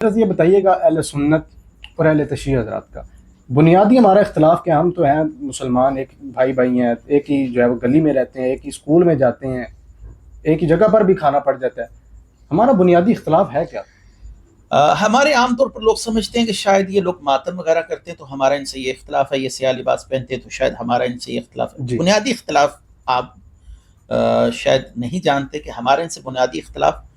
یہ بتائیے گا اہل سنت اور اہل تشیع حضرات کا بنیادی ہمارا اختلاف کیا؟ ہم تو ہیں مسلمان، ایک بھائی بھائی ہیں، ایک ہی جو ہے وہ گلی میں رہتے ہیں، ایک ہی اسکول میں جاتے ہیں، ایک ہی جگہ پر بھی کھانا پڑ جاتا ہے، ہمارا بنیادی اختلاف ہے کیا؟ ہمارے عام طور پر لوگ سمجھتے ہیں کہ شاید یہ لوگ ماتم وغیرہ کرتے ہیں تو ہمارا ان سے یہ اختلاف ہے، یہ سیاہ لباس پہنتے ہیں تو شاید ہمارا ان سے یہ اختلاف ہے۔ جی بنیادی اختلاف آپ شاید نہیں جانتے کہ ہمارے ان سے بنیادی اختلاف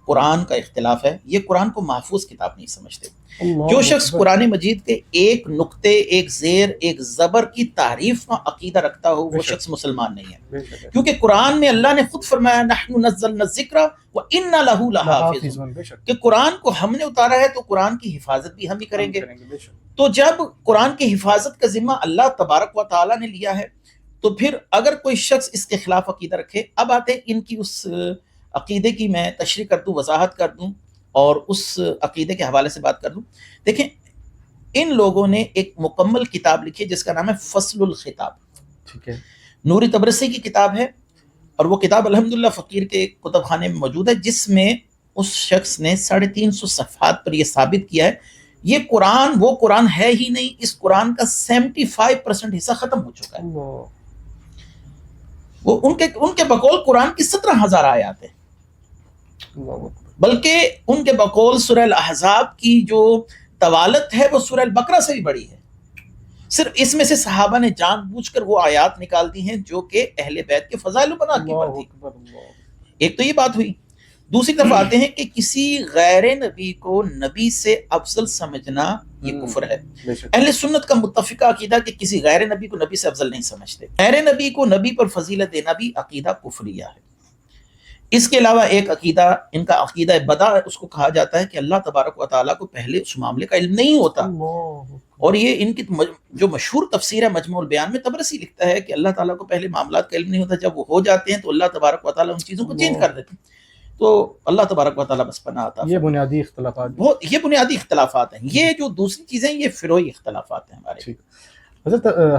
قرآن کا اختلاف ہے۔ یہ قرآن کو محفوظ کتاب نہیں سمجھتے۔ جو شخص قرآن مجید کے ایک نقطے، ایک زیر، ایک زبر کی تعریف کا عقیدہ رکھتا ہو وہ شخص مسلمان نہیں ہے، کیونکہ قرآن میں اللہ نے خود فرمایا نحن نزلنا الذکر وإنا لہ لحافظون، کہ قرآن کو ہم نے اتارا ہے تو قرآن کی حفاظت بھی ہم ہی کریں گے۔ تو جب قرآن کی حفاظت کا ذمہ اللہ تبارک و تعالیٰ نے لیا ہے تو پھر اگر کوئی شخص اس کے خلاف عقیدہ رکھے، اب آتے ہیں ان کی اس عقیدے کی میں تشریح کر دوں، وضاحت کر دوں اور اس عقیدے کے حوالے سے بات کر دوں۔ دیکھیں، ان لوگوں نے ایک مکمل کتاب لکھی ہے جس کا نام ہے فصل الخطاب، ٹھیک ہے، نوری تبرسی کی کتاب ہے، اور وہ کتاب الحمدللہ فقیر کے کتب خانے میں موجود ہے، جس میں اس شخص نے 350 صفحات پر یہ ثابت کیا ہے یہ قرآن وہ قرآن ہے ہی نہیں، اس قرآن کا 75% حصہ ختم ہو چکا ہے۔ وہ ان کے بقول قرآن کی 17,000 آیات ہیں، بلکہ ان کے بقول سورہ الاحزاب کی جو طوالت ہے وہ سورہ البقرہ سے بھی بڑی ہے۔ صرف اس میں سے صحابہ نے جان بوجھ کر وہ آیات نکال دی ہیں جو کہ اہل بیت کے فضائل و بنات کی پر تھی۔ ایک تو یہ بات ہوئی۔ دوسری طرف آتے ہیں کہ کسی غیر نبی کو نبی سے افضل سمجھنا یہ کفر ہے۔ اہل سنت کا متفقہ عقیدہ کہ کسی غیر نبی کو نبی سے افضل نہیں سمجھتے۔ غیر نبی کو نبی پر فضیلت دینا بھی عقیدہ کفریہ ہے۔ اس کے علاوہ ایک عقیدہ، ان کا عقیدہ بدع، اس کو کہا جاتا ہے کہ اللہ تبارک و تعالیٰ کو پہلے اس معاملے کا علم نہیں ہوتا، اور یہ ان کی جو مشہور تفسیر ہے مجموع البیان میں تبرسی لکھتا ہے کہ اللہ تعالیٰ کو پہلے معاملات کا علم نہیں ہوتا، جب وہ ہو جاتے ہیں تو اللہ تبارک و تعالیٰ ان چیزوں کو چینج کر دیتے ہیں۔ تو اللہ تبارک و تعالیٰ بس پناہ عطا فرمائے۔ یہ بنیادی اختلافات، یہ بنیادی اختلافات ہیں۔ یہ جو دوسری چیزیں یہ فروعی اختلافات ہیں ہمارے۔ حضرت